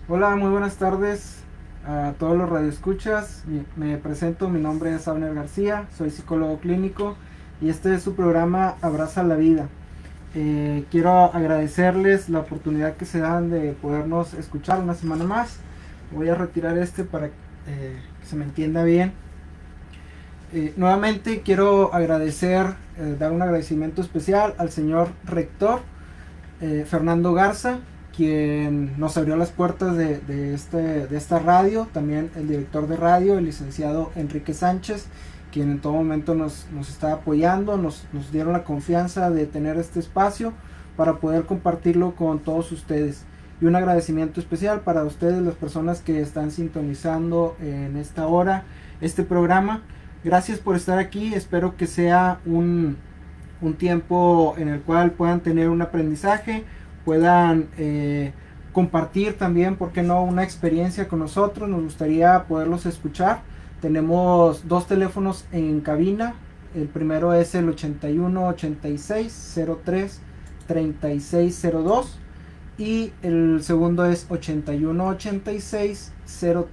Hola, muy buenas tardes a todos los radioescuchas. Me presento, mi nombre es Abner García, soy psicólogo clínico y este es su programa Abraza la Vida. Quiero agradecerles la oportunidad que se dan de podernos escuchar una semana más. Voy a retirar este para que se me entienda bien. Nuevamente quiero agradecer, dar un agradecimiento especial al señor rector Fernando Garza, quien nos abrió las puertas de esta radio, también el director de radio, el licenciado Enrique Sánchez, quien en todo momento nos está apoyando, nos dieron la confianza de tener este espacio para poder compartirlo con todos ustedes. Y un agradecimiento especial para ustedes, las personas que están sintonizando en esta hora este programa. Gracias por estar aquí, espero que sea un tiempo en el cual puedan tener un aprendizaje, puedan compartir también, ¿por qué no?, una experiencia con nosotros. Nos gustaría poderlos escuchar. Tenemos dos teléfonos en cabina. El primero es el 81 86 03 3602 y el segundo es 81 86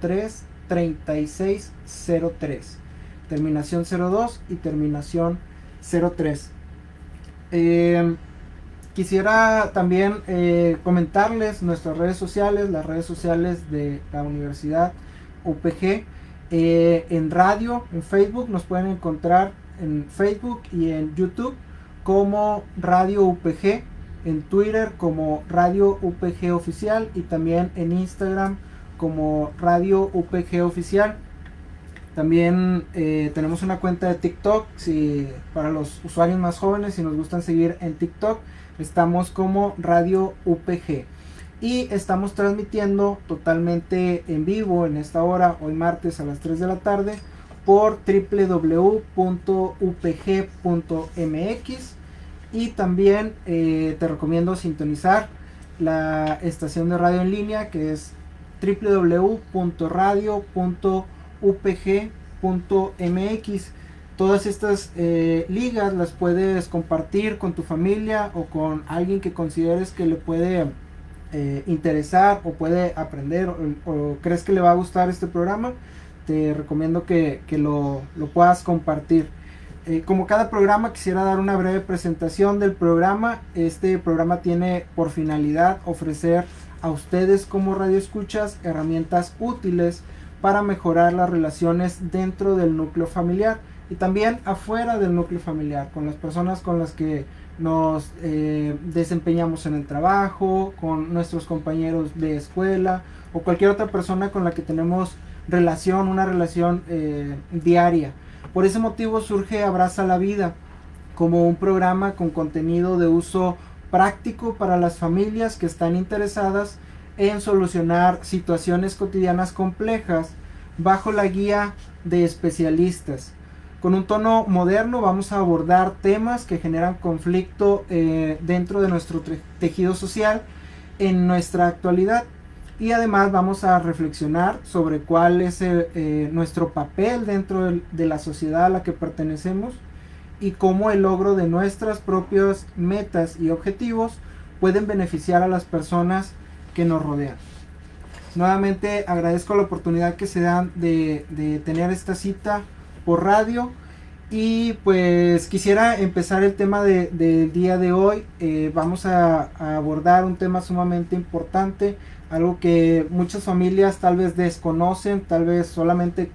03 3603, terminación 02 y terminación 03. Quisiera también comentarles nuestras redes sociales, las redes sociales de la Universidad UPG. En radio, en Facebook, nos pueden encontrar en Facebook y en YouTube como Radio UPG, en Twitter como Radio UPG Oficial y también en Instagram como Radio UPG Oficial. También tenemos una cuenta de TikTok, para los usuarios más jóvenes, si nos gustan seguir en TikTok, estamos como Radio UPG. Y estamos transmitiendo totalmente en vivo en esta hora, hoy martes a las 3 de la tarde, por www.upg.mx. Y también te recomiendo sintonizar la estación de radio en línea, que es www.radio.upg.mx. Todas estas ligas las puedes compartir con tu familia o con alguien que consideres que le puede interesar o puede aprender o crees que le va a gustar este programa. Te recomiendo que lo puedas compartir. Como cada programa, quisiera dar una breve presentación del programa. Este programa tiene por finalidad ofrecer a ustedes como radioescuchas herramientas útiles para mejorar las relaciones dentro del núcleo familiar y también afuera del núcleo familiar, con las personas con las que nos desempeñamos en el trabajo, con nuestros compañeros de escuela o cualquier otra persona con la que tenemos una relación diaria. Por ese motivo surge Abraza la Vida como un programa con contenido de uso práctico para las familias que están interesadas en solucionar situaciones cotidianas complejas bajo la guía de especialistas. Con un tono moderno vamos a abordar temas que generan conflicto dentro de nuestro tejido social en nuestra actualidad. Y además vamos a reflexionar sobre cuál es nuestro papel dentro de la sociedad a la que pertenecemos y cómo el logro de nuestras propias metas y objetivos pueden beneficiar a las personas que nos rodean. Nuevamente agradezco la oportunidad que se dan de tener esta cita por radio y pues quisiera empezar el tema del día de hoy. Vamos a abordar un tema sumamente importante, algo que muchas familias tal vez desconocen, tal vez solamente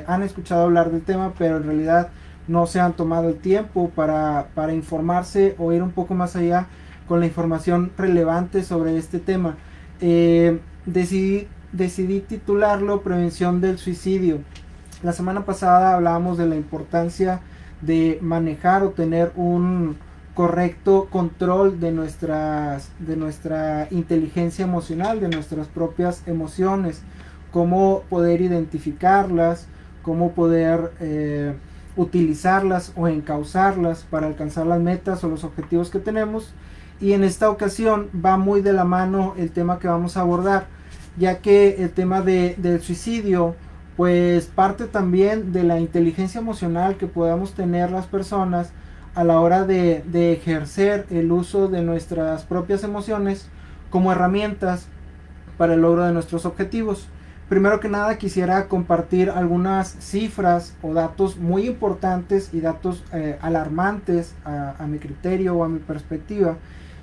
han escuchado hablar del tema, pero en realidad no se han tomado el tiempo para informarse o ir un poco más allá con la información relevante sobre este tema. Decidí titularlo Prevención del Suicidio. La semana pasada hablábamos de la importancia de manejar o tener un correcto control de nuestra inteligencia emocional, de nuestras propias emociones, cómo poder identificarlas, cómo poder utilizarlas o encauzarlas para alcanzar las metas o los objetivos que tenemos. Y en esta ocasión va muy de la mano el tema que vamos a abordar, ya que el tema del suicidio pues parte también de la inteligencia emocional que podamos tener las personas a la hora de ejercer el uso de nuestras propias emociones como herramientas para el logro de nuestros objetivos. Primero que nada quisiera compartir algunas cifras o datos muy importantes y datos alarmantes a mi criterio o a mi perspectiva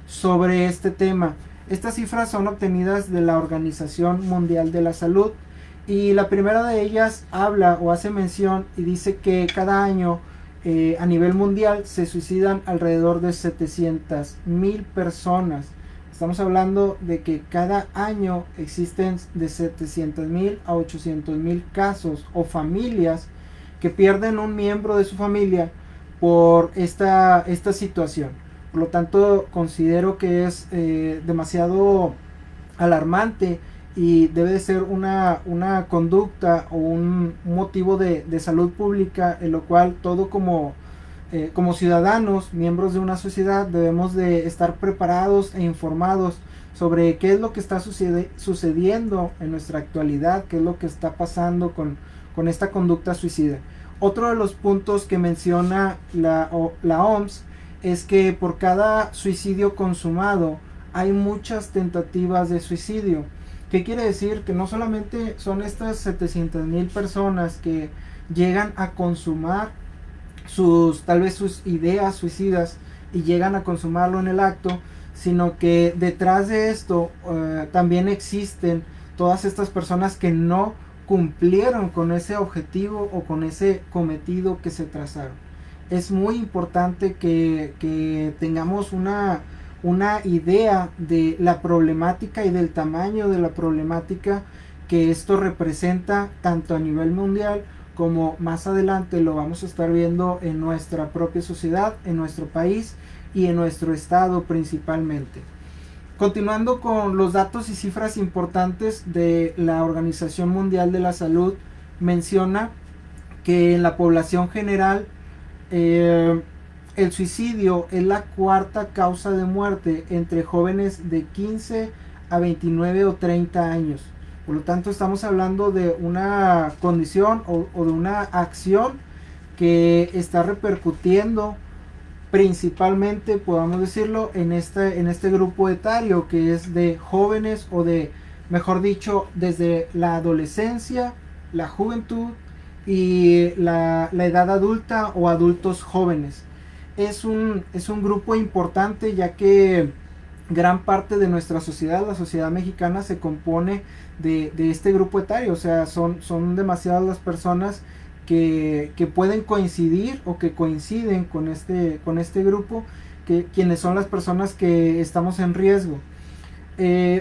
sobre este tema. Estas cifras son obtenidas de la Organización Mundial de la Salud y la primera de ellas habla o hace mención y dice que cada año a nivel mundial se suicidan alrededor de 700,000 personas. Estamos hablando de que cada año existen de 700,000 a 800,000 casos o familias que pierden un miembro de su familia por esta situación. Por lo tanto, considero que es demasiado alarmante y debe de ser una conducta o un motivo de salud pública en lo cual todo como ciudadanos, miembros de una sociedad, debemos de estar preparados e informados sobre qué es lo que está sucediendo en nuestra actualidad, qué es lo que está pasando con esta conducta suicida. Otro de los puntos que menciona la OMS es que por cada suicidio consumado hay muchas tentativas de suicidio. ¿Qué quiere decir? Que no solamente son estas 700,000 personas que llegan a consumar tal vez sus ideas suicidas y llegan a consumarlo en el acto, sino que detrás de esto también existen todas estas personas que no cumplieron con ese objetivo o con ese cometido que se trazaron. Es muy importante que tengamos una idea de la problemática y del tamaño de la problemática que esto representa tanto a nivel mundial como más adelante lo vamos a estar viendo en nuestra propia sociedad, en nuestro país y en nuestro estado principalmente. Continuando con los datos y cifras importantes de la Organización Mundial de la Salud, menciona que en la población general el suicidio es la cuarta causa de muerte entre jóvenes de 15 a 29 o 30 años. Por lo tanto, estamos hablando de una condición o de una acción que está repercutiendo principalmente, podamos decirlo, en este grupo etario que es de jóvenes o de, mejor dicho, desde la adolescencia, la juventud y la edad adulta o adultos jóvenes. Es un grupo importante ya que gran parte de nuestra sociedad, la sociedad mexicana, se compone de este grupo etario. O sea, son demasiadas las personas que pueden coincidir o que coinciden con este grupo, quienes son las personas que estamos en riesgo.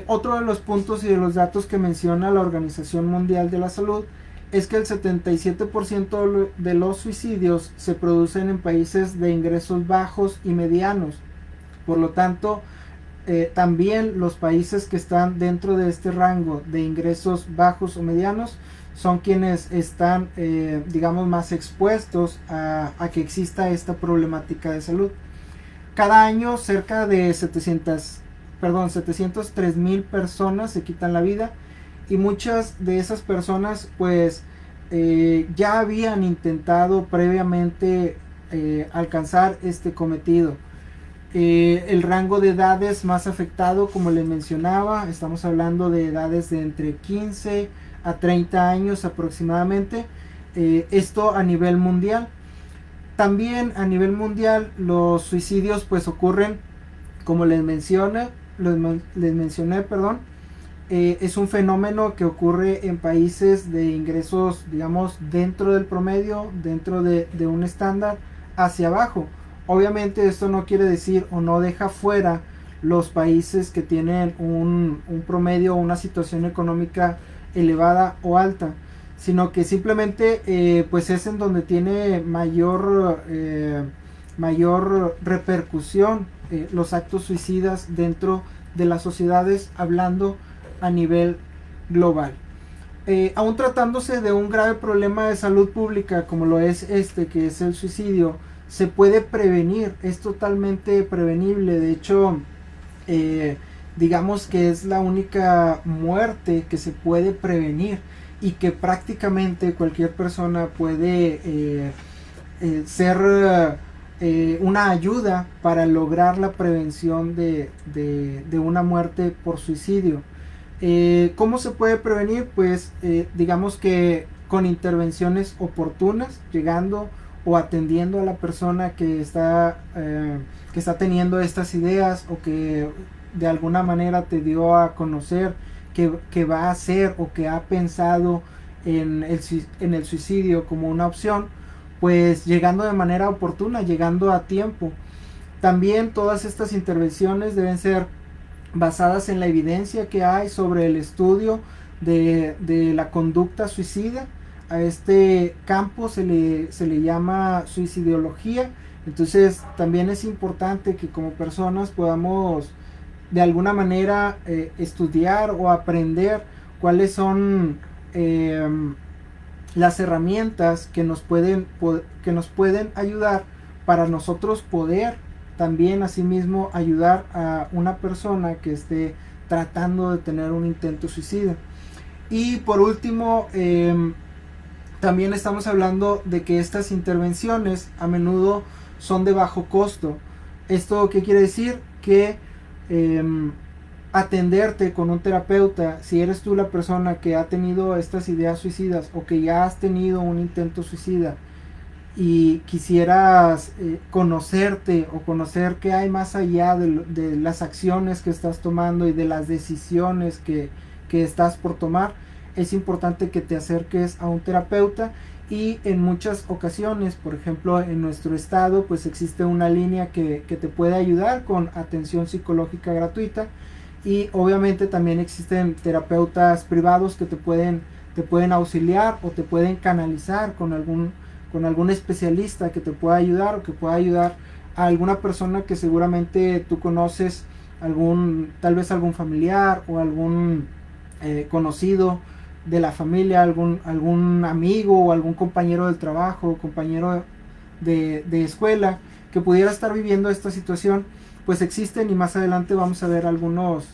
Otro de los puntos y de los datos que menciona la Organización Mundial de la Salud es que el 77% de los suicidios se producen en países de ingresos bajos y medianos. Por lo tanto, también los países que están dentro de este rango de ingresos bajos o medianos son quienes están, digamos, más expuestos a que exista esta problemática de salud. Cada año cerca de 703,000 personas se quitan la vida y muchas de esas personas pues ya habían intentado previamente alcanzar este cometido. El rango de edades más afectado, como les mencionaba, estamos hablando de edades de entre 15 a 30 años aproximadamente. Esto a nivel mundial. También a nivel mundial los suicidios pues ocurren, como les mencioné, es un fenómeno que ocurre en países de ingresos, digamos, dentro del promedio, dentro de un estándar, hacia abajo. Obviamente esto no quiere decir o no deja fuera los países que tienen un promedio o una situación económica elevada o alta, sino que simplemente pues es en donde tiene mayor repercusión los actos suicidas dentro de las sociedades, hablando a nivel global. Aún tratándose de un grave problema de salud pública como lo es que es el suicidio, se puede prevenir, es totalmente prevenible. De hecho, digamos que es la única muerte que se puede prevenir y que prácticamente cualquier persona puede ser una ayuda para lograr la prevención de una muerte por suicidio. ¿Cómo se puede prevenir? Pues digamos que con intervenciones oportunas, llegando o atendiendo a la persona que está teniendo estas ideas o que de alguna manera te dio a conocer que va a hacer o que ha pensado en el suicidio como una opción, pues llegando de manera oportuna, llegando a tiempo. También todas estas intervenciones deben ser basadas en la evidencia que hay sobre el estudio de la conducta suicida. A este campo se le llama suicidología. Entonces también es importante que como personas podamos de alguna manera estudiar o aprender cuáles son eh, las herramientas que nos pueden ayudar para nosotros poder también asimismo ayudar a una persona que esté tratando de tener un intento suicida. Y por último, también estamos hablando de que estas intervenciones a menudo son de bajo costo. ¿Esto qué quiere decir? Que eh, atenderte con un terapeuta, si eres tú la persona que ha tenido estas ideas suicidas o que ya has tenido un intento suicida y quisieras conocerte o conocer qué hay más allá de las acciones que estás tomando y de las decisiones que estás por tomar, es importante que te acerques a un terapeuta. Y en muchas ocasiones, por ejemplo en nuestro estado, pues existe una línea que te puede ayudar con atención psicológica gratuita, y obviamente también existen terapeutas privados que te pueden auxiliar o te pueden canalizar con algún especialista que te pueda ayudar o que pueda ayudar a alguna persona que seguramente tú conoces, tal vez algún familiar o algún conocido de la familia, algún amigo o algún compañero del trabajo, compañero de escuela que pudiera estar viviendo esta situación. Pues existen, y más adelante vamos a ver algunos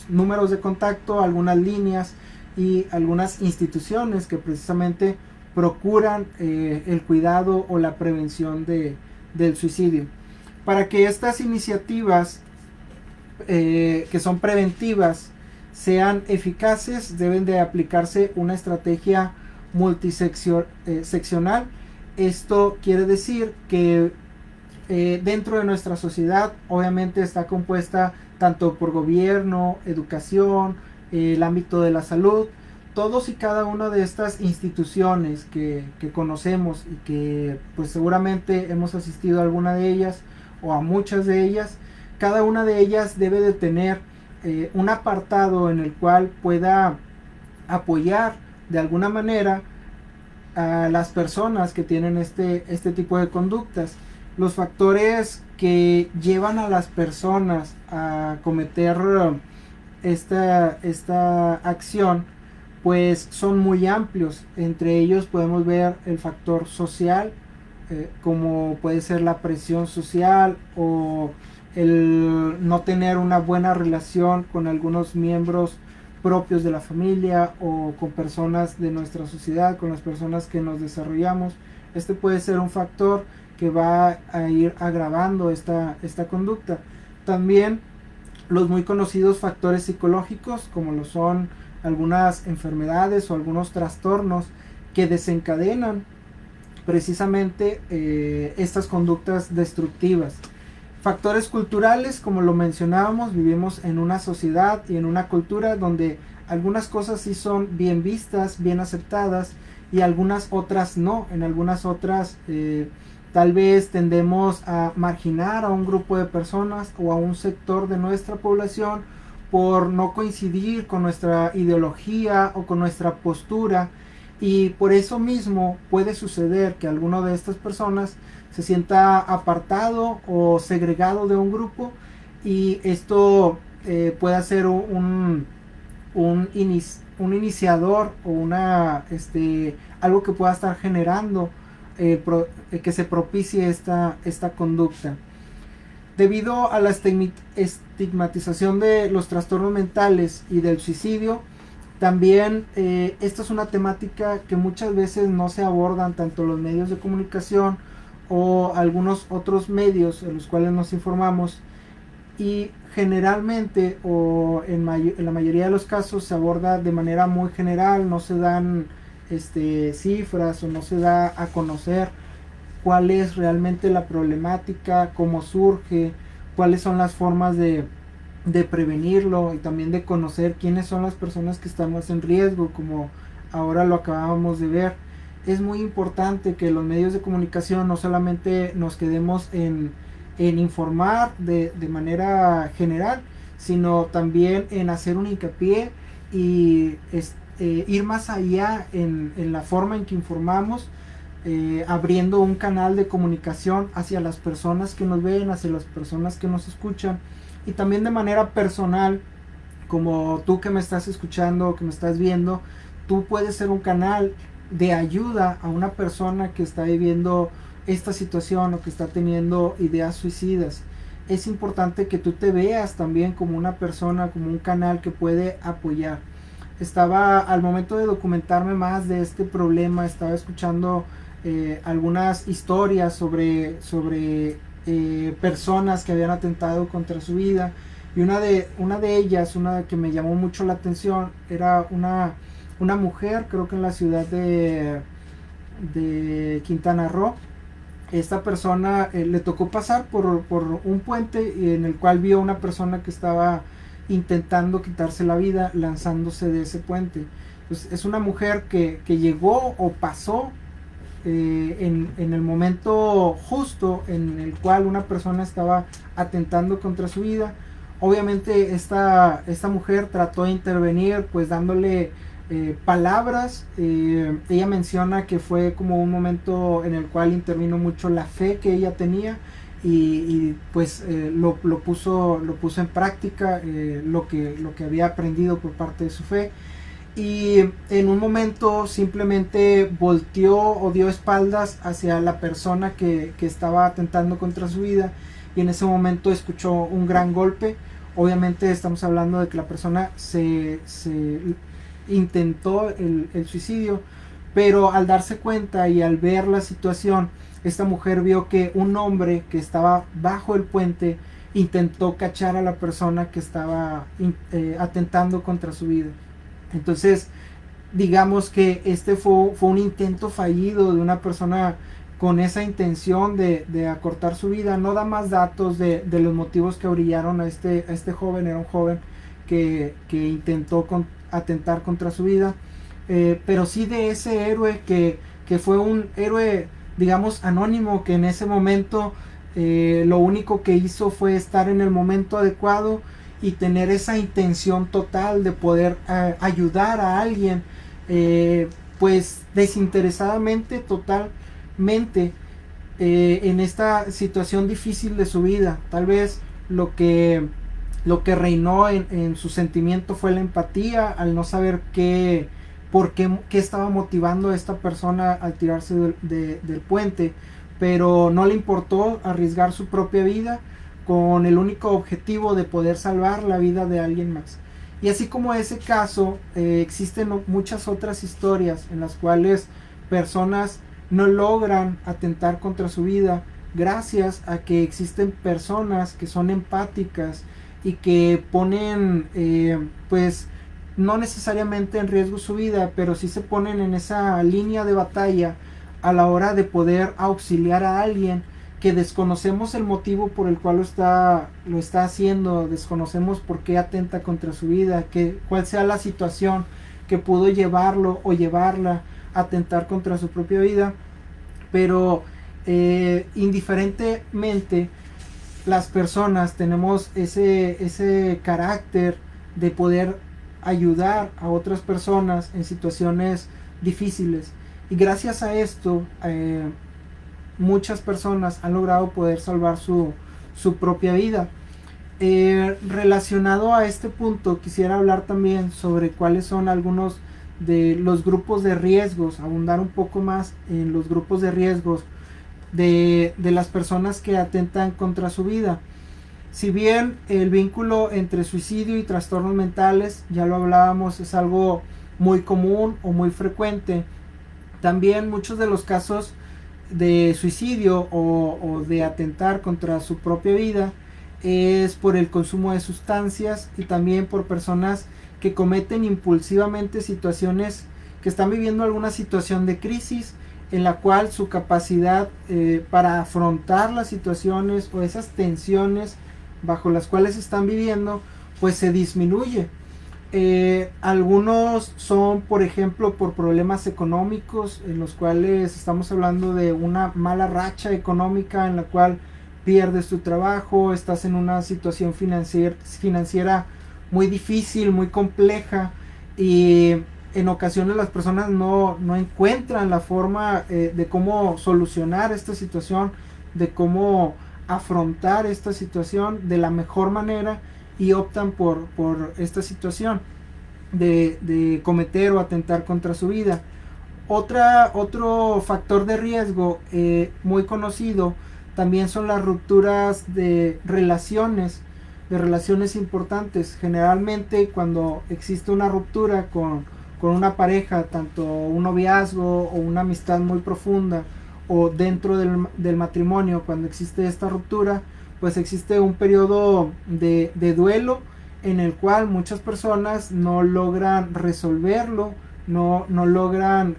números de contacto, algunas líneas y algunas instituciones que precisamente procuran el cuidado o la prevención del suicidio. Para que estas iniciativas que son preventivas sean eficaces, deben de aplicarse una estrategia multiseccional. Esto quiere decir que dentro de nuestra sociedad obviamente está compuesta tanto por gobierno, educación, el ámbito de la salud. Todos y cada una de estas instituciones que conocemos y que pues seguramente hemos asistido a alguna de ellas o a muchas de ellas, cada una de ellas debe de tener un apartado en el cual pueda apoyar de alguna manera a las personas que tienen este tipo de conductas. Los factores que llevan a las personas a cometer esta acción pues son muy amplios. Entre ellos podemos ver el factor social, como puede ser la presión social o el no tener una buena relación con algunos miembros propios de la familia o con personas de nuestra sociedad, con las personas que nos desarrollamos. Este puede ser un factor que va a ir agravando esta conducta. También los muy conocidos factores psicológicos, como lo son algunas enfermedades o algunos trastornos que desencadenan precisamente estas conductas destructivas. Factores culturales, como lo mencionábamos, vivimos en una sociedad y en una cultura donde algunas cosas sí son bien vistas, bien aceptadas, y algunas otras no. En algunas otras tal vez tendemos a marginar a un grupo de personas o a un sector de nuestra población por no coincidir con nuestra ideología o con nuestra postura, y por eso mismo puede suceder que alguno de estas personas se sienta apartado o segregado de un grupo, y esto puede ser un iniciador o algo que pueda estar generando que se propicie esta conducta. Debido a la estigmatización de los trastornos mentales y del suicidio, también esta es una temática que muchas veces no se abordan tanto los medios de comunicación o algunos otros medios en los cuales nos informamos, y generalmente o en la mayoría de los casos se aborda de manera muy general, no se dan cifras o no se da a conocer cuál es realmente la problemática, cómo surge, cuáles son las formas de prevenirlo y también de conocer quiénes son las personas que están más en riesgo, como ahora lo acabábamos de ver. Es muy importante que los medios de comunicación no solamente nos quedemos en informar de manera general, sino también en hacer un hincapié y ir más allá en la forma en que informamos, abriendo un canal de comunicación hacia las personas que nos ven, hacia las personas que nos escuchan, y también de manera personal, como tú que me estás escuchando, que me estás viendo, tú puedes ser un canal de ayuda a una persona que está viviendo esta situación o que está teniendo ideas suicidas. Es importante que tú te veas también como una persona, como un canal que puede apoyar. Estaba, al momento de documentarme más de este problema, estaba escuchando algunas historias sobre personas que habían atentado contra su vida, y una de ellas, una que me llamó mucho la atención, era una mujer, creo que en la ciudad de Quintana Roo. Esta persona le tocó pasar por un puente en el cual vio una persona que estaba intentando quitarse la vida lanzándose de ese puente. Pues es una mujer que llegó o pasó en el momento justo en el cual una persona estaba atentando contra su vida. Obviamente esta mujer trató de intervenir, pues dándole palabras. Ella menciona que fue como un momento en el cual intervino mucho la fe que ella tenía, y pues lo puso en práctica, lo que había aprendido por parte de su fe, y en un momento simplemente volteó o dio espaldas hacia la persona que estaba atentando contra su vida, y en ese momento escuchó un gran golpe. Obviamente estamos hablando de que la persona se intentó el suicidio, pero al darse cuenta y al ver la situación, esta mujer vio que un hombre que estaba bajo el puente intentó cachar a la persona que estaba atentando contra su vida. Entonces, digamos que fue un intento fallido de una persona con esa intención de acortar su vida. No da más datos de los motivos que orillaron a este joven. Era un joven que intentó atentar contra su vida, pero sí de ese héroe que fue un héroe, digamos, anónimo, que en ese momento lo único que hizo fue estar en el momento adecuado y tener esa intención total de poder ayudar a alguien, pues desinteresadamente, totalmente, en esta situación difícil de su vida. Tal vez lo que reinó en su sentimiento fue la empatía, al no saber qué estaba motivando a esta persona al tirarse del puente, pero no le importó arriesgar su propia vida con el único objetivo de poder salvar la vida de alguien más. Y así como ese caso, existen muchas otras historias en las cuales personas no logran atentar contra su vida gracias a que existen personas que son empáticas y que ponen, pues, no necesariamente en riesgo su vida, pero sí se ponen en esa línea de batalla a la hora de poder auxiliar a alguien que desconocemos el motivo por el cual lo está haciendo, desconocemos por qué atenta contra su vida, cuál sea la situación que pudo llevarlo o llevarla a atentar contra su propia vida. Pero indiferentemente, las personas tenemos ese carácter de poder ayudar a otras personas en situaciones difíciles, y gracias a esto muchas personas han logrado poder salvar su propia vida. Relacionado a este punto, quisiera hablar también sobre cuáles son algunos de los grupos de riesgos, abundar un poco más en los grupos de riesgos de las personas que atentan contra su vida. Si bien el vínculo entre suicidio y trastornos mentales, ya lo hablábamos, es algo muy común o muy frecuente, también muchos de los casos de suicidio o de atentar contra su propia vida es por el consumo de sustancias y también por personas que cometen impulsivamente situaciones, que están viviendo alguna situación de crisis en la cual su capacidad para afrontar las situaciones o esas tensiones bajo las cuales están viviendo pues se disminuye. Algunos son, por ejemplo, por problemas económicos, en los cuales estamos hablando de una mala racha económica en la cual pierdes tu trabajo, estás en una situación financiera muy difícil, muy compleja, y en ocasiones las personas no encuentran la forma de cómo solucionar esta situación, de cómo afrontar esta situación de la mejor manera, y optan por esta situación de cometer o atentar contra su vida. Otro factor de riesgo muy conocido también son las rupturas de relaciones importantes. Generalmente cuando existe una ruptura con una pareja, tanto un noviazgo o una amistad muy profunda, o dentro del matrimonio, cuando existe esta ruptura, pues existe un periodo de duelo en el cual muchas personas no logran resolverlo, no logran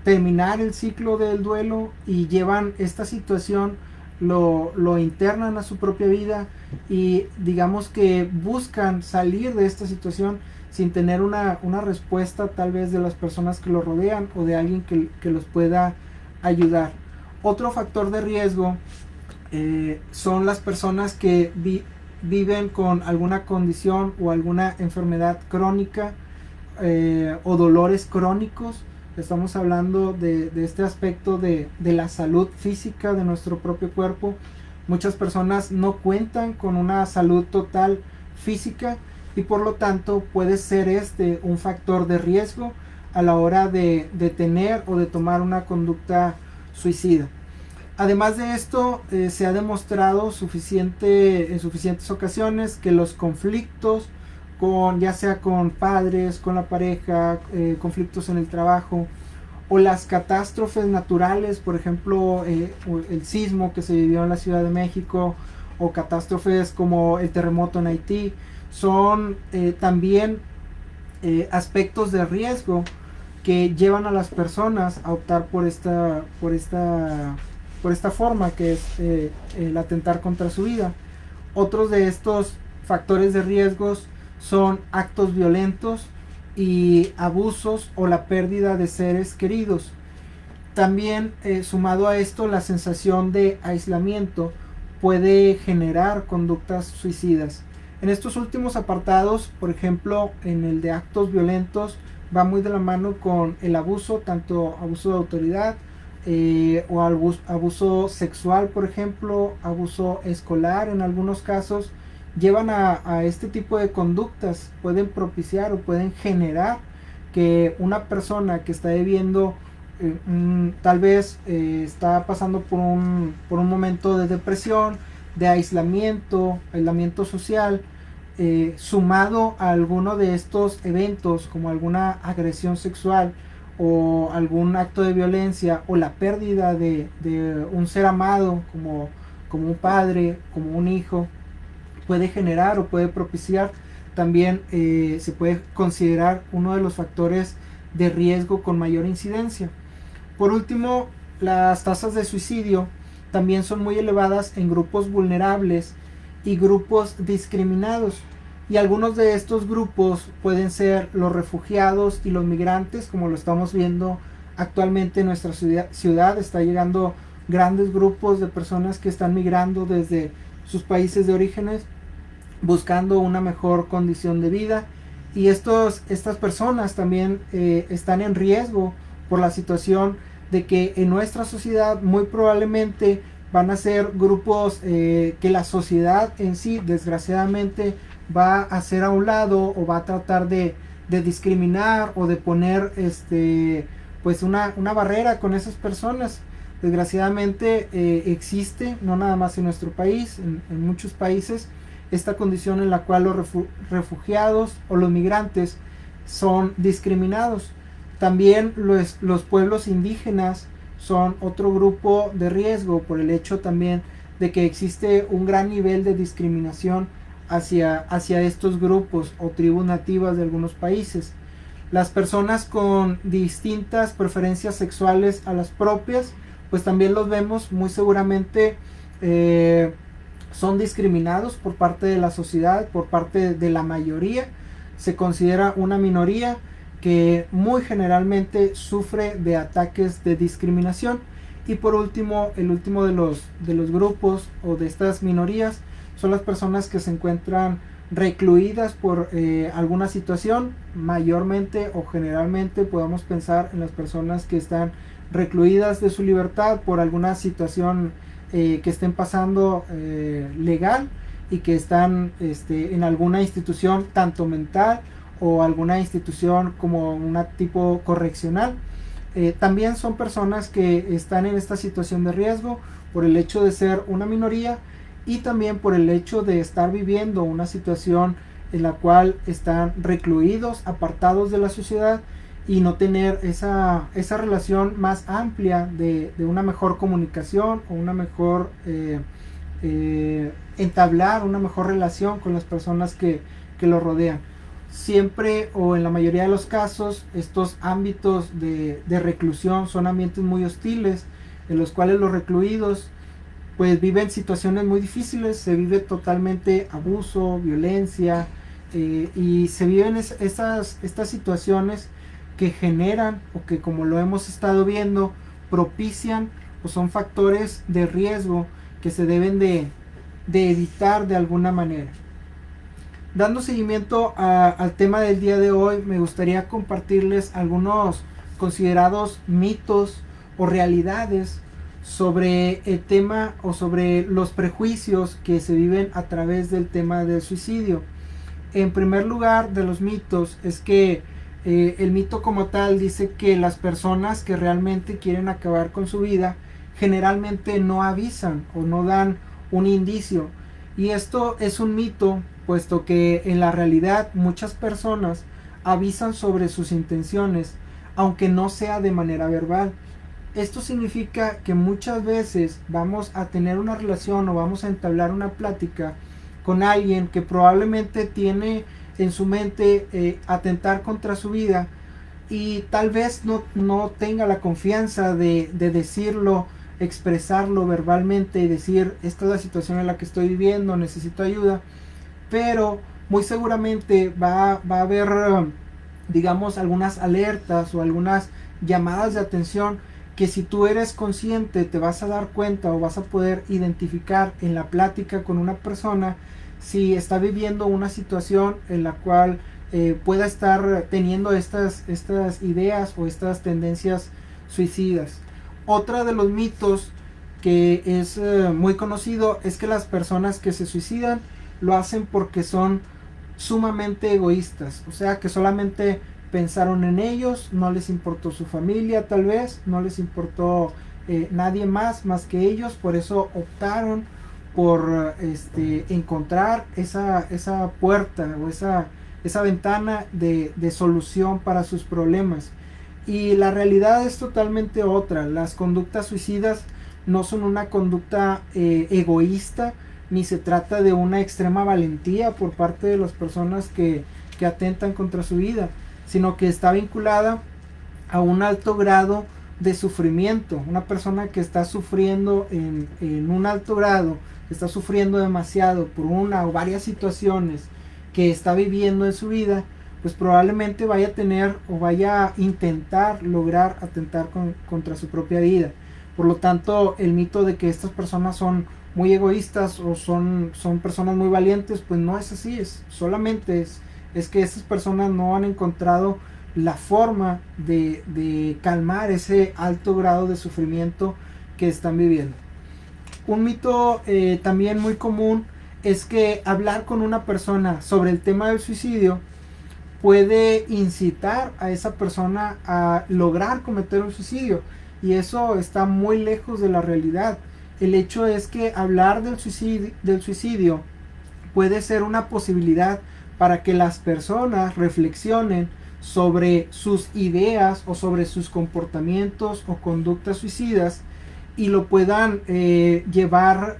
terminar el ciclo del duelo, y llevan esta situación, lo internan a su propia vida, y digamos que buscan salir de esta situación sin tener una respuesta tal vez de las personas que los rodean o de alguien que los pueda ayudar. Otro factor de riesgo son las personas que viven con alguna condición o alguna enfermedad crónica o dolores crónicos. Estamos hablando de este aspecto de la salud física de nuestro propio cuerpo. Muchas personas no cuentan con una salud total física, y por lo tanto puede ser un factor de riesgo a la hora de tener o de tomar una conducta suicida. Además de esto, se ha demostrado en suficientes ocasiones que los conflictos, ya sea con padres, con la pareja, conflictos en el trabajo, o las catástrofes naturales, por ejemplo, el sismo que se vivió en la Ciudad de México, o catástrofes como el terremoto en Haití, son también aspectos de riesgo que llevan a las personas a optar por esta forma, que es el atentar contra su vida. Otros de estos factores de riesgos son actos violentos y abusos, o la pérdida de seres queridos. También sumado a esto, la sensación de aislamiento puede generar conductas suicidas. En estos últimos apartados, por ejemplo, en el de actos violentos, va muy de la mano con el abuso, tanto abuso de autoridad o abuso sexual, por ejemplo, abuso escolar en algunos casos, llevan a este tipo de conductas, pueden propiciar o pueden generar que una persona que está viviendo tal vez está pasando por un momento de depresión, de aislamiento social, sumado a alguno de estos eventos, como alguna agresión sexual o algún acto de violencia, o la pérdida de un ser amado, como un padre, como un hijo, puede generar o puede propiciar también, se puede considerar uno de los factores de riesgo con mayor incidencia. Por último, las tasas de suicidio también son muy elevadas en grupos vulnerables y grupos discriminados, y algunos de estos grupos pueden ser los refugiados y los migrantes, como lo estamos viendo actualmente en nuestra ciudad. Está llegando grandes grupos de personas que están migrando desde sus países de orígenes buscando una mejor condición de vida, y estas personas también están en riesgo por la situación de que en nuestra sociedad muy probablemente van a ser grupos que la sociedad en sí desgraciadamente va a hacer a un lado, o va a tratar de discriminar, o de poner pues una barrera con esas personas. Desgraciadamente existe, no nada más en nuestro país, en muchos países, esta condición en la cual los refugiados o los migrantes son discriminados. También los pueblos indígenas son otro grupo de riesgo, por el hecho también de que existe un gran nivel de discriminación hacia estos grupos o tribus nativas de algunos países. Las personas con distintas preferencias sexuales a las propias, pues también los vemos muy seguramente son discriminados por parte de la sociedad, por parte de la mayoría. Se considera una minoría que muy generalmente sufre de ataques de discriminación. Y por último, el último de los grupos o de estas minorías son las personas que se encuentran recluidas por alguna situación. Mayormente o generalmente podemos pensar en las personas que están recluidas de su libertad por alguna situación que estén pasando legal, y que están en alguna institución tanto mental o alguna institución como una tipo correccional. También son personas que están en esta situación de riesgo por el hecho de ser una minoría, y también por el hecho de estar viviendo una situación en la cual están recluidos, apartados de la sociedad, y no tener esa relación más amplia de una mejor comunicación o una mejor entablar una mejor relación con las personas que lo rodean. Siempre o en la mayoría de los casos, estos ámbitos de reclusión son ambientes muy hostiles, en los cuales los recluidos pues viven situaciones muy difíciles. Se vive totalmente abuso, violencia, y se viven estas situaciones que generan, o que, como lo hemos estado viendo, propician o son factores de riesgo que se deben de evitar de alguna manera. Dando seguimiento al tema del día de hoy, me gustaría compartirles algunos considerados mitos o realidades sobre el tema o sobre los prejuicios que se viven a través del tema del suicidio. En primer lugar, de los mitos es que el mito como tal dice que las personas que realmente quieren acabar con su vida generalmente no avisan o no dan un indicio. Y esto es un mito, puesto que en la realidad muchas personas avisan sobre sus intenciones, aunque no sea de manera verbal. Esto significa que muchas veces vamos a tener una relación o vamos a entablar una plática con alguien que probablemente tiene en su mente atentar contra su vida, y tal vez no tenga la confianza de decirlo, expresarlo verbalmente y decir: esta es la situación en la que estoy viviendo, necesito ayuda. Pero muy seguramente va a haber, digamos, algunas alertas o algunas llamadas de atención que, si tú eres consciente, te vas a dar cuenta o vas a poder identificar en la plática con una persona si está viviendo una situación en la cual pueda estar teniendo estas ideas o estas tendencias suicidas. Otra de los mitos que es muy conocido es que las personas que se suicidan lo hacen porque son sumamente egoístas, o sea, que solamente pensaron en ellos, no les importó su familia, tal vez no les importó nadie más que ellos. Por eso optaron por encontrar esa puerta o esa ventana de solución para sus problemas. Y la realidad es totalmente otra. Las conductas suicidas no son una conducta egoísta, ni se trata de una extrema valentía por parte de las personas que atentan contra su vida, sino que está vinculada a un alto grado de sufrimiento. Una persona que está sufriendo en un alto grado, que está sufriendo demasiado por una o varias situaciones que está viviendo en su vida, pues probablemente vaya a tener o vaya a intentar lograr atentar contra su propia vida. Por lo tanto, el mito de que estas personas son muy egoístas o son personas muy valientes, pues no es así. Solamente es que estas personas no han encontrado la forma de calmar ese alto grado de sufrimiento que están viviendo. Un mito también muy común es que hablar con una persona sobre el tema del suicidio puede incitar a esa persona a lograr cometer un suicidio, y eso está muy lejos de la realidad. El hecho es que hablar del suicidio puede ser una posibilidad para que las personas reflexionen sobre sus ideas o sobre sus comportamientos o conductas suicidas, y lo puedan llevar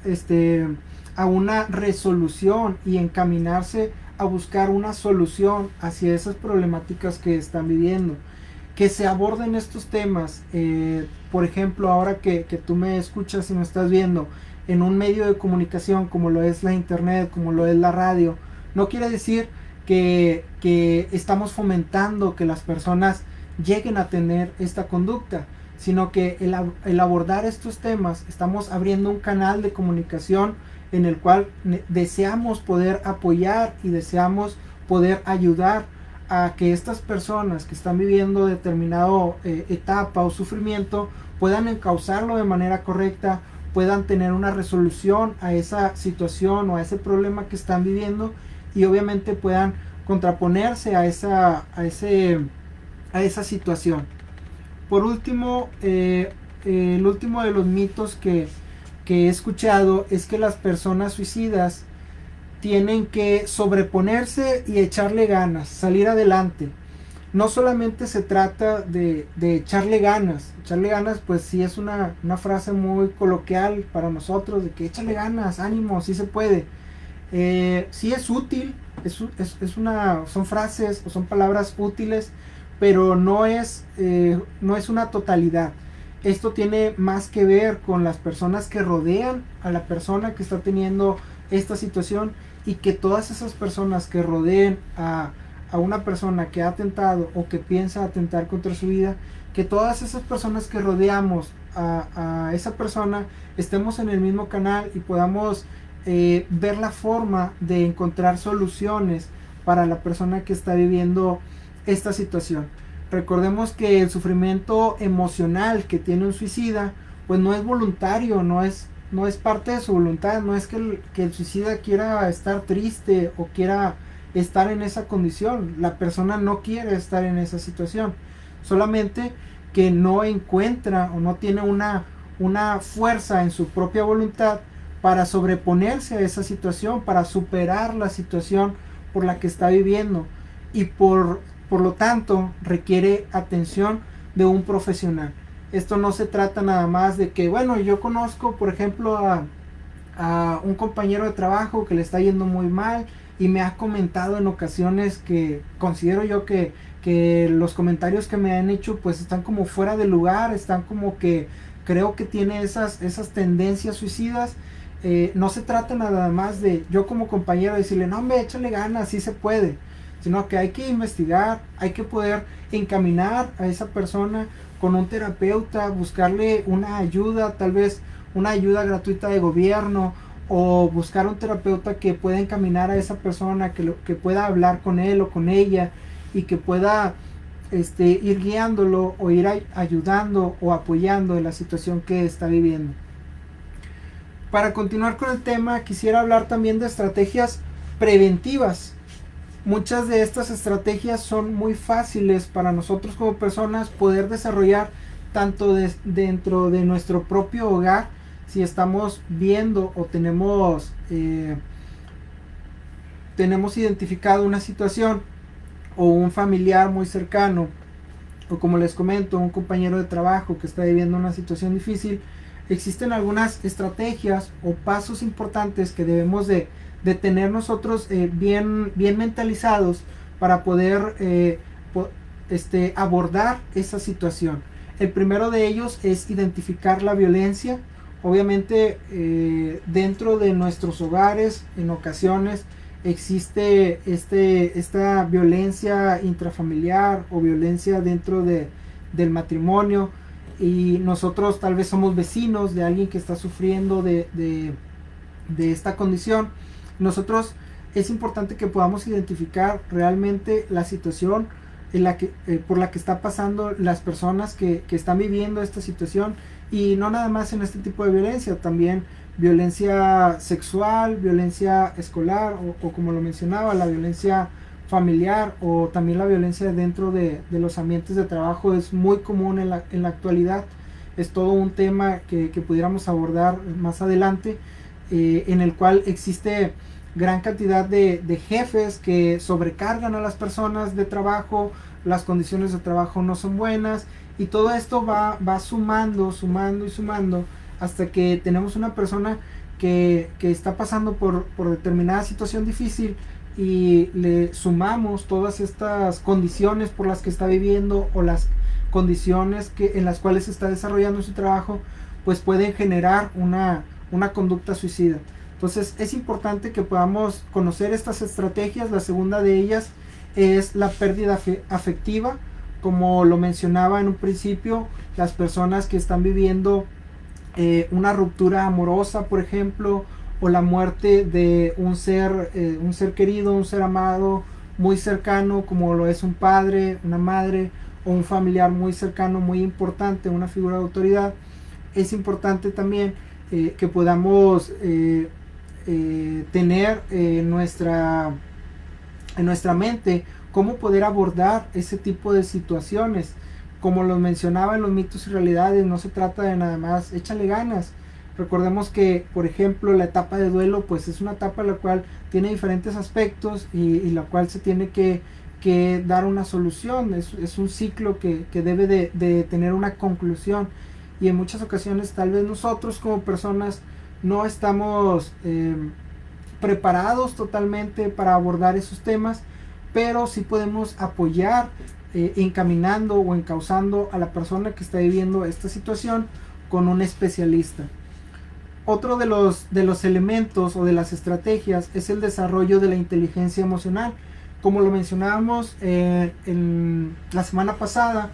a una resolución y encaminarse a buscar una solución hacia esas problemáticas que están viviendo. Que se aborden estos temas, por ejemplo, ahora que tú me escuchas y me estás viendo en un medio de comunicación como lo es la internet, como lo es la radio, no quiere decir que estamos fomentando que las personas lleguen a tener esta conducta, sino que el abordar estos temas, estamos abriendo un canal de comunicación en el cual deseamos poder apoyar y deseamos poder ayudar a que estas personas que están viviendo determinada etapa o sufrimiento puedan encauzarlo de manera correcta, puedan tener una resolución a esa situación o a ese problema que están viviendo y obviamente puedan contraponerse a esa situación. Por último, el último de los mitos que he escuchado es que las personas suicidas tienen que sobreponerse y echarle ganas, salir adelante. No solamente se trata de echarle ganas pues sí es una frase muy coloquial para nosotros, de que échale ganas, ánimo, sí se puede. Sí es útil, son frases o son palabras útiles, pero no es una totalidad. Esto tiene más que ver con las personas que rodean a la persona que está teniendo esta situación y que todas esas personas que rodeen a una persona que ha atentado o que piensa atentar contra su vida, que todas esas personas que rodeamos a esa persona estemos en el mismo canal y podamos ver la forma de encontrar soluciones para la persona que está viviendo esta situación. Recordemos que el sufrimiento emocional que tiene un suicida pues no es voluntario, no es parte de su voluntad, no es que el suicida quiera estar triste o quiera estar en esa condición. La persona no quiere estar en esa situación, solamente que no encuentra o no tiene una fuerza en su propia voluntad para sobreponerse a esa situación, para superar la situación por la que está viviendo y por lo tanto requiere atención de un profesional. Esto no se trata nada más de que, bueno, yo conozco por ejemplo a un compañero de trabajo que le está yendo muy mal y me ha comentado en ocasiones que considero yo que los comentarios que me han hecho pues están como fuera de lugar, están como que creo que tiene esas tendencias suicidas. No se trata nada más de yo como compañero decirle, no hombre, échale ganas, sí se puede, sino que hay que investigar, hay que poder encaminar a esa persona con un terapeuta, buscarle una ayuda, tal vez una ayuda gratuita de gobierno, o buscar un terapeuta que pueda encaminar a esa persona, que pueda hablar con él o con ella y que pueda ir guiándolo o ir ayudando o apoyando en la situación que está viviendo. Para continuar con el tema, quisiera hablar también de estrategias preventivas. Muchas de estas estrategias son muy fáciles para nosotros como personas poder desarrollar tanto dentro de nuestro propio hogar, si estamos viendo o tenemos identificado una situación o un familiar muy cercano, o como les comento, un compañero de trabajo que está viviendo una situación difícil. Existen algunas estrategias o pasos importantes que debemos de tener nosotros bien mentalizados para poder abordar esa situación. El primero de ellos es identificar la violencia. Obviamente dentro de nuestros hogares en ocasiones existe esta violencia intrafamiliar o violencia dentro del matrimonio, y nosotros tal vez somos vecinos de alguien que está sufriendo de esta condición. Nosotros es importante que podamos identificar realmente la situación en la que, por la que está pasando las personas que están viviendo esta situación, y no nada más en este tipo de violencia, también violencia sexual, violencia escolar o como lo mencionaba, la violencia familiar o también la violencia dentro de los ambientes de trabajo es muy común en la actualidad. Es todo un tema que pudiéramos abordar más adelante, en el cual existe gran cantidad de jefes que sobrecargan a las personas de trabajo, las condiciones de trabajo no son buenas, y todo esto va sumando hasta que tenemos una persona que está pasando por determinada situación difícil y le sumamos todas estas condiciones por las que está viviendo o las condiciones en las cuales está desarrollando su trabajo, pues pueden generar una conducta suicida. Entonces es importante que podamos conocer estas estrategias. La segunda de ellas es la pérdida afectiva. Como lo mencionaba en un principio, las personas que están viviendo una ruptura amorosa, por ejemplo, o la muerte de un ser querido, un ser amado muy cercano, como lo es un padre, una madre o un familiar muy cercano, muy importante, una figura de autoridad. Es importante también que podamos tener en nuestra mente cómo poder abordar ese tipo de situaciones. Como lo mencionaba en los mitos y realidades, no se trata de nada más échale ganas. Recordemos que, por ejemplo, la etapa de duelo pues es una etapa en la cual tiene diferentes aspectos y la cual se tiene que dar una solución. Es un ciclo que debe de tener una conclusión, y en muchas ocasiones tal vez nosotros como personas no estamos preparados totalmente para abordar esos temas, pero sí podemos apoyar encaminando o encauzando a la persona que está viviendo esta situación con un especialista. Otro de los elementos o de las estrategias es el desarrollo de la inteligencia emocional. Como lo mencionábamos en la semana pasada,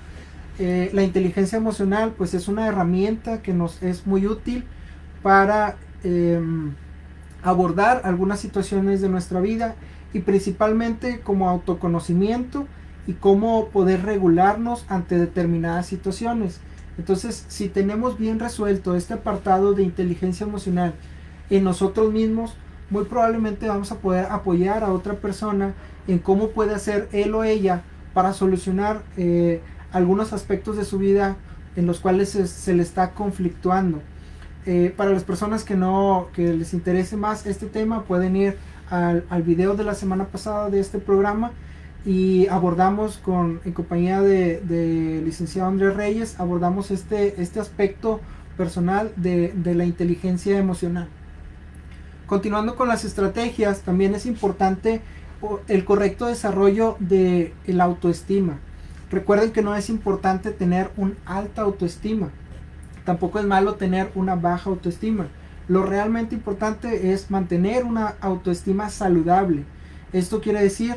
la inteligencia emocional pues es una herramienta que nos es muy útil para abordar algunas situaciones de nuestra vida, y principalmente como autoconocimiento y cómo poder regularnos ante determinadas situaciones. Entonces, si tenemos bien resuelto este apartado de inteligencia emocional en nosotros mismos, muy probablemente vamos a poder apoyar a otra persona en cómo puede hacer él o ella para solucionar algunos aspectos de su vida en los cuales se le está conflictuando. Para las personas que les interese más este tema, pueden ir al video de la semana pasada de este programa, y abordamos en compañía de licenciado Andrés Reyes, abordamos este aspecto personal de la inteligencia emocional. Continuando con las estrategias, también es importante el correcto desarrollo de la autoestima. Recuerden que no es importante tener una alta autoestima, tampoco es malo tener una baja autoestima. Lo realmente importante es mantener una autoestima saludable. Esto quiere decir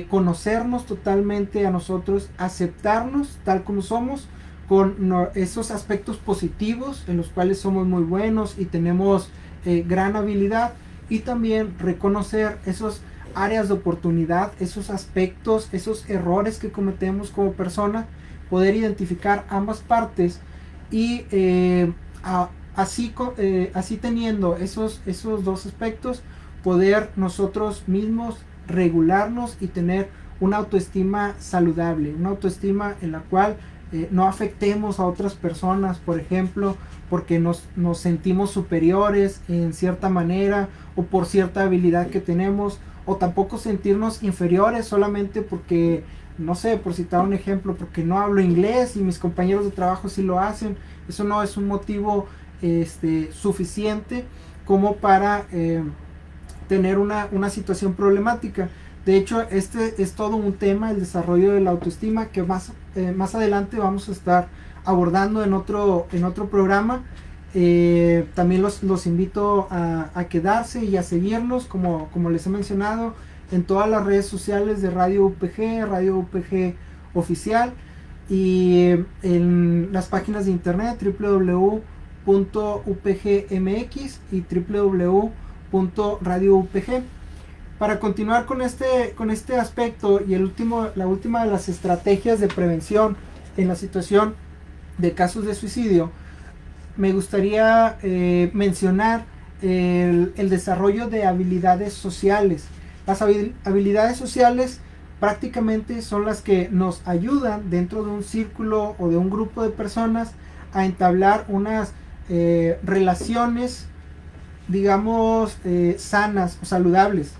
conocernos totalmente a nosotros, aceptarnos tal como somos, con esos aspectos positivos en los cuales somos muy buenos y tenemos gran habilidad, y también reconocer esos áreas de oportunidad, esos aspectos, esos errores que cometemos como persona, poder identificar ambas partes y así teniendo esos dos aspectos, poder nosotros mismos regularnos y tener una autoestima saludable, una autoestima en la cual no afectemos a otras personas, por ejemplo, porque nos sentimos superiores en cierta manera o por cierta habilidad que tenemos, o tampoco sentirnos inferiores solamente porque, no sé, por citar un ejemplo, porque no hablo inglés y mis compañeros de trabajo sí lo hacen. Eso no es un motivo suficiente como para tener una situación problemática. De hecho, este es todo un tema, el desarrollo de la autoestima, que más adelante vamos a estar abordando en otro programa. También los invito a quedarse y a seguirnos, como les he mencionado, en todas las redes sociales de Radio UPG Oficial, y en las páginas de internet www.upgmx y www.radioupg. Para continuar con este aspecto y la última de las estrategias de prevención en la situación de casos de suicidio, me gustaría mencionar el desarrollo de habilidades sociales. Las habilidades sociales prácticamente son las que nos ayudan dentro de un círculo o de un grupo de personas a entablar unas relaciones, digamos, sanas o saludables.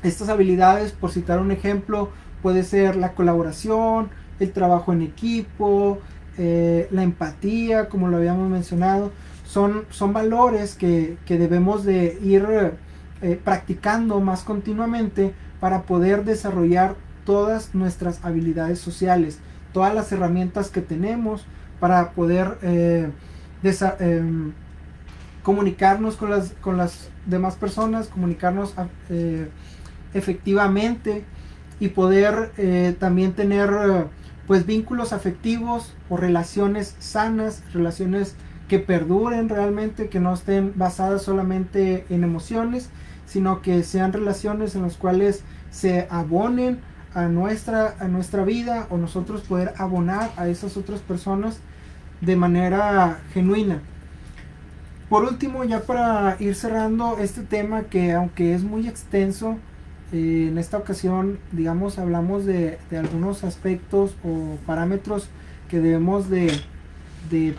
Estas habilidades, por citar un ejemplo, puede ser la colaboración, el trabajo en equipo, la empatía, como lo habíamos mencionado, son valores que debemos de ir practicando más continuamente para poder desarrollar todas nuestras habilidades sociales, todas las herramientas que tenemos para poder comunicarnos con las demás personas, comunicarnos efectivamente y poder también tener pues vínculos afectivos o relaciones sanas, relaciones que perduren realmente, que no estén basadas solamente en emociones, sino que sean relaciones en las cuales se abonen a nuestra vida, o nosotros poder abonar a esas otras personas de manera genuina. Por último, ya para ir cerrando este tema, que aunque es muy extenso, en esta ocasión, digamos, hablamos de algunos aspectos o parámetros que debemos de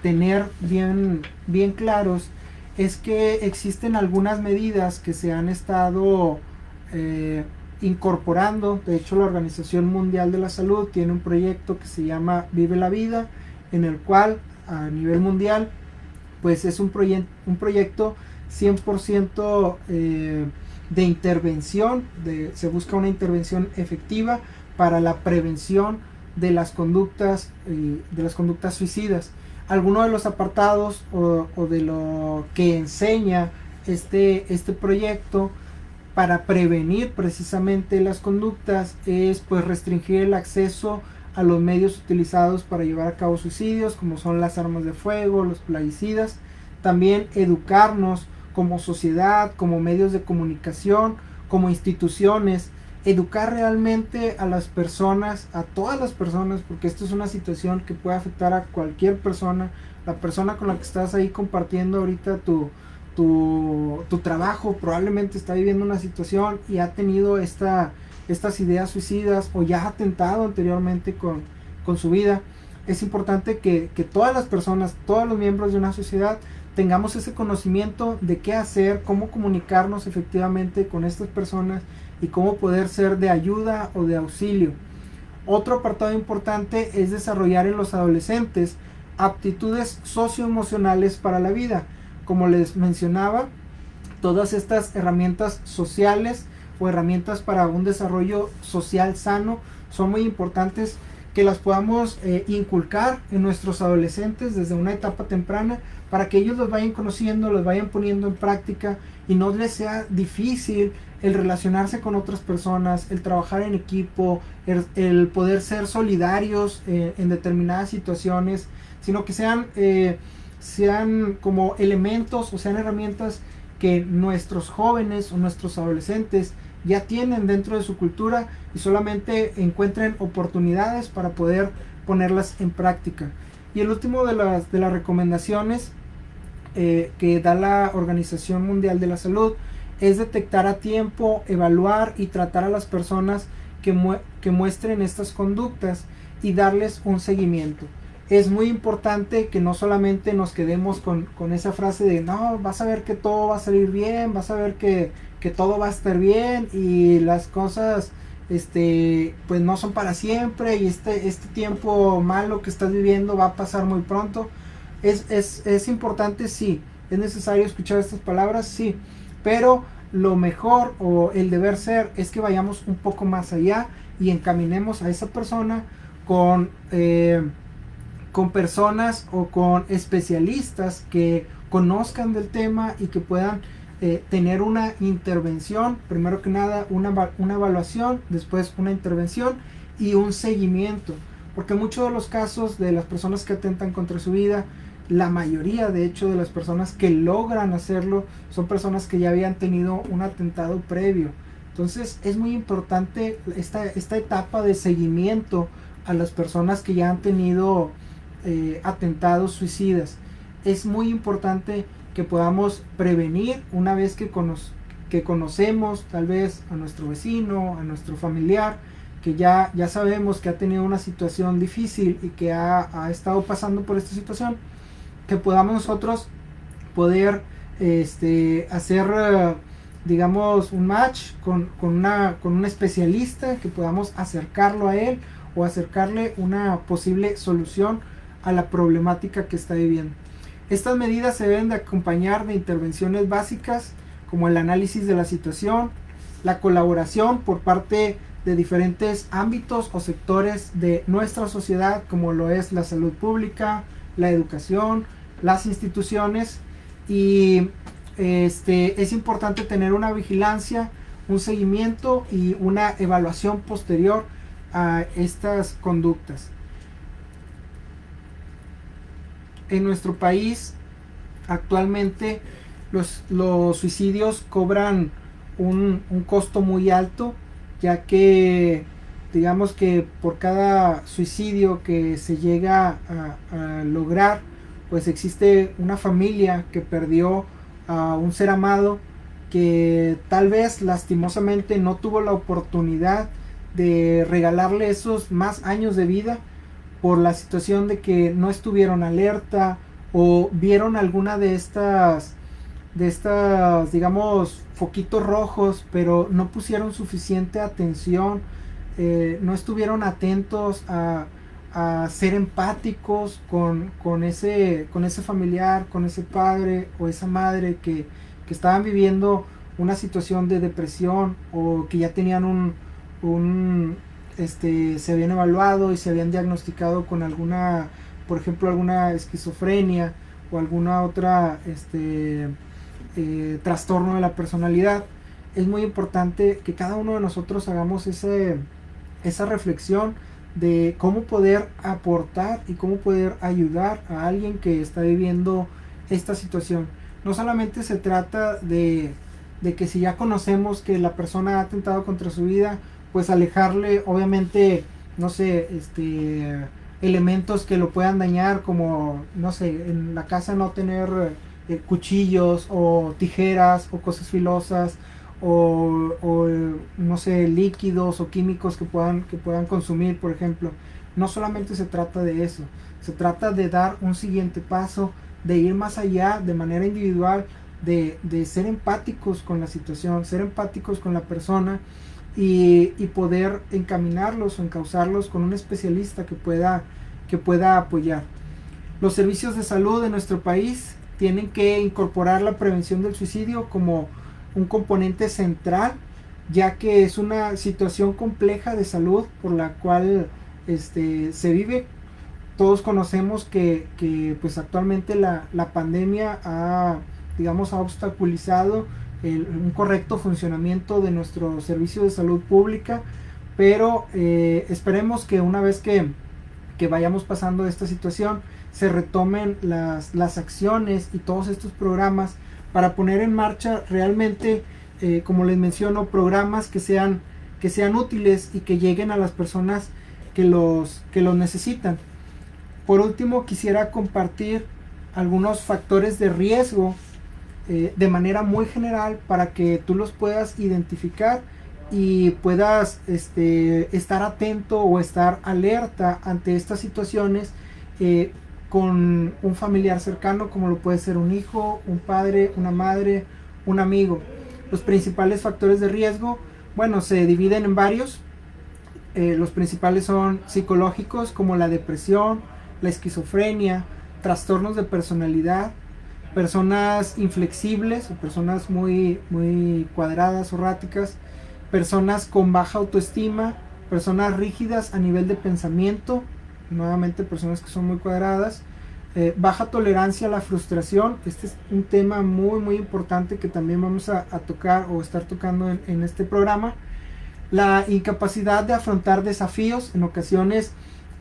tener bien claros. Es que existen algunas medidas que se han estado incorporando. De hecho, la Organización Mundial de la Salud tiene un proyecto que se llama Vive la Vida, en el cual a nivel mundial pues es un proyecto 100% de intervención, se busca una intervención efectiva para la prevención de las conductas suicidas. Algunos de los apartados o de lo que enseña este proyecto para prevenir precisamente las conductas es pues restringir el acceso a los medios utilizados para llevar a cabo suicidios, como son las armas de fuego, los plaguicidas. También educarnos como sociedad, como medios de comunicación, como instituciones, educar realmente a las personas, a todas las personas, porque esto es una situación que puede afectar a cualquier persona. La persona con la que estás ahí compartiendo ahorita tu trabajo probablemente está viviendo una situación y ha tenido estas ideas suicidas, o ya ha atentado anteriormente con su vida. Es importante que todas las personas, todos los miembros de una sociedad, tengamos ese conocimiento de qué hacer, cómo comunicarnos efectivamente con estas personas y cómo poder ser de ayuda o de auxilio. Otro apartado importante es desarrollar en los adolescentes aptitudes socioemocionales para la vida. Como les mencionaba, todas estas herramientas sociales o herramientas para un desarrollo social sano son muy importantes, que las podamos inculcar en nuestros adolescentes desde una etapa temprana, para que ellos los vayan conociendo, los vayan poniendo en práctica y no les sea difícil el relacionarse con otras personas, el trabajar en equipo, el poder ser solidarios en determinadas situaciones, sino que sean como elementos o sean herramientas que nuestros jóvenes o nuestros adolescentes ya tienen dentro de su cultura, y solamente encuentren oportunidades para poder ponerlas en práctica. Y el último de las recomendaciones que da la Organización Mundial de la Salud es detectar a tiempo, evaluar y tratar a las personas que muestren estas conductas y darles un seguimiento. Es muy importante que no solamente nos quedemos con esa frase de no, vas a ver que todo va a salir bien, vas a ver que todo va a estar bien y las cosas pues no son para siempre, y este tiempo malo que estás viviendo va a pasar muy pronto. Es importante, sí, es necesario escuchar estas palabras, sí, pero lo mejor o el deber ser es que vayamos un poco más allá y encaminemos a esa persona con personas o con especialistas que conozcan del tema y que puedan tener una intervención, primero que nada una evaluación, después una intervención y un seguimiento, porque muchos de los casos de las personas que atentan contra su vida, la mayoría de hecho de las personas que logran hacerlo son personas que ya habían tenido un atentado previo. Entonces es muy importante esta etapa de seguimiento a las personas que ya han tenido atentados suicidas. Es muy importante que podamos prevenir una vez que conocemos tal vez a nuestro vecino, a nuestro familiar, que ya sabemos que ha tenido una situación difícil y que ha estado pasando por esta situación, que podamos nosotros poder hacer digamos un match con un especialista, que podamos acercarlo a él o acercarle una posible solución a la problemática que está viviendo. Estas medidas se deben de acompañar de intervenciones básicas como el análisis de la situación, la colaboración por parte de diferentes ámbitos o sectores de nuestra sociedad, como lo es la salud pública, la educación, las instituciones, y es importante tener una vigilancia, un seguimiento y una evaluación posterior a estas conductas. En nuestro país actualmente los suicidios cobran un costo muy alto, ya que digamos que por cada suicidio que se llega a lograr, pues existe una familia que perdió a un ser amado, que tal vez lastimosamente no tuvo la oportunidad de regalarle esos más años de vida por la situación de que no estuvieron alerta o vieron alguna de estas digamos foquitos rojos, pero no pusieron suficiente atención, no estuvieron atentos a ser empáticos con ese familiar, con ese padre o esa madre que estaban viviendo una situación de depresión, o que ya tenían se habían evaluado y se habían diagnosticado con alguna, por ejemplo, alguna esquizofrenia o alguna otra trastorno de la personalidad. Es muy importante que cada uno de nosotros hagamos esa reflexión de cómo poder aportar y cómo poder ayudar a alguien que está viviendo esta situación. No solamente se trata de que si ya conocemos que la persona ha atentado contra su vida, pues alejarle, obviamente, no sé, elementos que lo puedan dañar, como, no sé, en la casa no tener cuchillos o tijeras o cosas filosas, o no sé, líquidos o químicos que puedan consumir, por ejemplo. No solamente se trata de eso, se trata de dar un siguiente paso, de ir más allá de manera individual, de ser empáticos con la situación, ser empáticos con la persona, y poder encaminarlos o encauzarlos con un especialista que pueda apoyar. Los servicios de salud de nuestro país tienen que incorporar la prevención del suicidio como un componente central, ya que es una situación compleja de salud por la cual se vive. Todos conocemos que pues actualmente la pandemia ha obstaculizado un correcto funcionamiento de nuestro servicio de salud pública, pero esperemos que una vez que vayamos pasando esta situación, se retomen las acciones y todos estos programas para poner en marcha realmente, como les menciono, programas que sean útiles y que lleguen a las personas que los necesitan. Por último, quisiera compartir algunos factores de riesgo de manera muy general para que tú los puedas identificar y puedas estar atento o estar alerta ante estas situaciones con un familiar cercano, como lo puede ser un hijo, un padre, una madre, un amigo. Los principales factores de riesgo, bueno, se dividen en varios. Los principales son psicológicos, como la depresión, la esquizofrenia, trastornos de personalidad, personas inflexibles o personas muy cuadradas o erráticas, personas con baja autoestima, personas rígidas a nivel de pensamiento, nuevamente personas que son muy cuadradas, baja tolerancia a la frustración. Este es un tema muy importante que también vamos a tocar o estar tocando en este programa. La incapacidad de afrontar desafíos. En ocasiones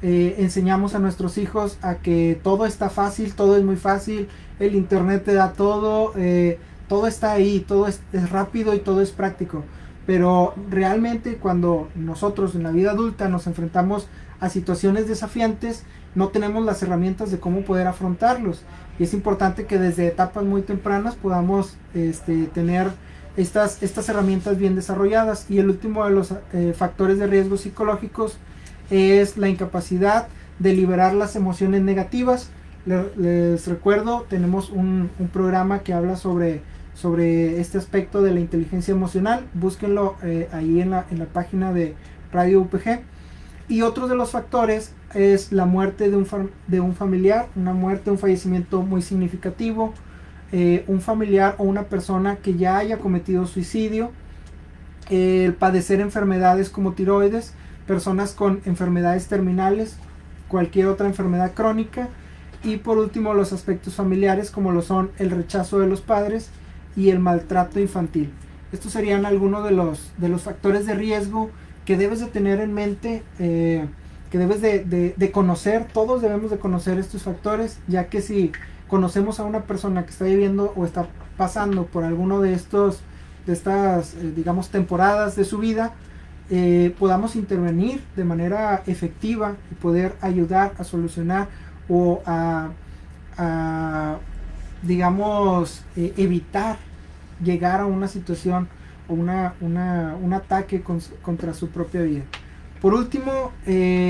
enseñamos a nuestros hijos a que todo está fácil, todo es muy fácil, el internet te da todo, todo está ahí, todo es rápido y todo es práctico. Pero realmente cuando nosotros en la vida adulta nos enfrentamos a situaciones desafiantes, no tenemos las herramientas de cómo poder afrontarlos. Y es importante que desde etapas muy tempranas podamos tener estas herramientas bien desarrolladas. Y el último de los factores de riesgo psicológicos es la incapacidad de liberar las emociones negativas. Les recuerdo, tenemos un programa que habla sobre este aspecto de la inteligencia emocional. Búsquenlo ahí en la página de Radio UPG. Y otro de los factores es la muerte de un familiar, una muerte, un fallecimiento muy significativo, un familiar o una persona que ya haya cometido suicidio, el padecer enfermedades como tiroides, personas con enfermedades terminales, cualquier otra enfermedad crónica, y por último los aspectos familiares como lo son el rechazo de los padres y el maltrato infantil. Estos serían algunos de los factores de riesgo que debes de tener en mente, que debes de conocer. Todos debemos de conocer estos factores, ya que si conocemos a una persona que está viviendo o está pasando por alguno de estas digamos temporadas de su vida, podamos intervenir de manera efectiva y poder ayudar a solucionar o a digamos evitar llegar a una situación o un ataque contra su propia vida. Por último,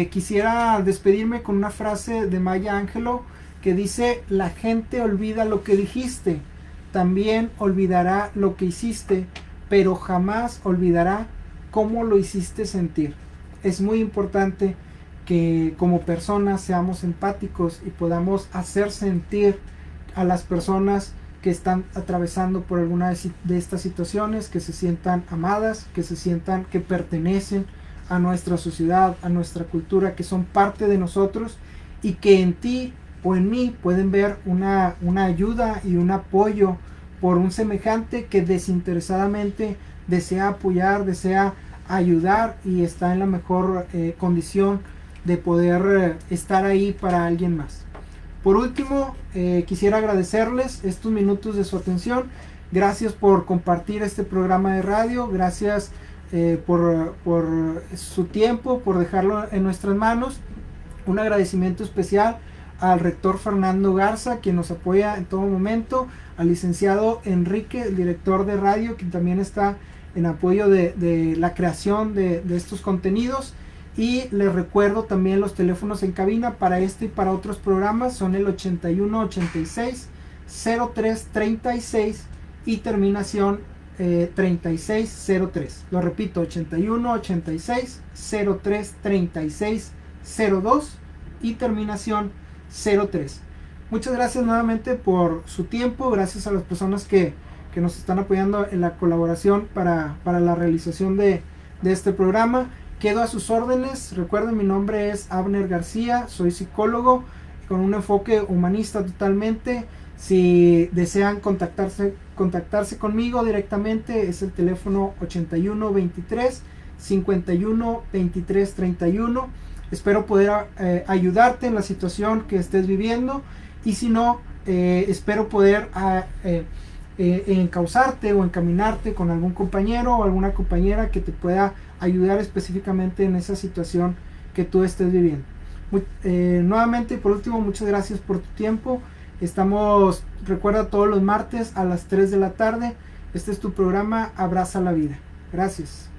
quisiera despedirme con una frase de Maya Angelou que dice: la gente olvida lo que dijiste, también olvidará lo que hiciste, pero jamás olvidará cómo lo hiciste sentir. Es muy importante que como personas seamos empáticos y podamos hacer sentir a las personas que están atravesando por alguna de estas situaciones, que se sientan amadas, que se sientan que pertenecen a nuestra sociedad, a nuestra cultura, que son parte de nosotros y que en ti o en mí pueden ver una ayuda y un apoyo por un semejante que desinteresadamente desea apoyar, desea ayudar y está en la mejor condición de poder estar ahí para alguien más. Por último, quisiera agradecerles estos minutos de su atención. Gracias por compartir este programa de radio. Gracias por su tiempo, por dejarlo en nuestras manos. Un agradecimiento especial al rector Fernando Garza, quien nos apoya en todo momento. Al licenciado Enrique, el director de radio, quien también está en apoyo de la creación de estos contenidos. Y les recuerdo también los teléfonos en cabina para este y para otros programas son el 8186 0336 y terminación 3603. Lo repito, 8186 0336 02 y terminación 03. Muchas gracias nuevamente por su tiempo. Gracias a las personas que nos están apoyando en la colaboración para la realización de este programa. Quedo a sus órdenes. Recuerden, mi nombre es Abner García, soy psicólogo con un enfoque humanista totalmente. Si desean contactarse conmigo directamente, es el teléfono 81 23 51 23 31. Espero poder ayudarte en la situación que estés viviendo, y si no, espero poder encauzarte o encaminarte con algún compañero o alguna compañera que te pueda ayudar específicamente en esa situación que tú estés viviendo. Nuevamente, por último, muchas gracias por tu tiempo. Recuerda, todos los martes a las 3 de la tarde. Este es tu programa Abraza la Vida. Gracias.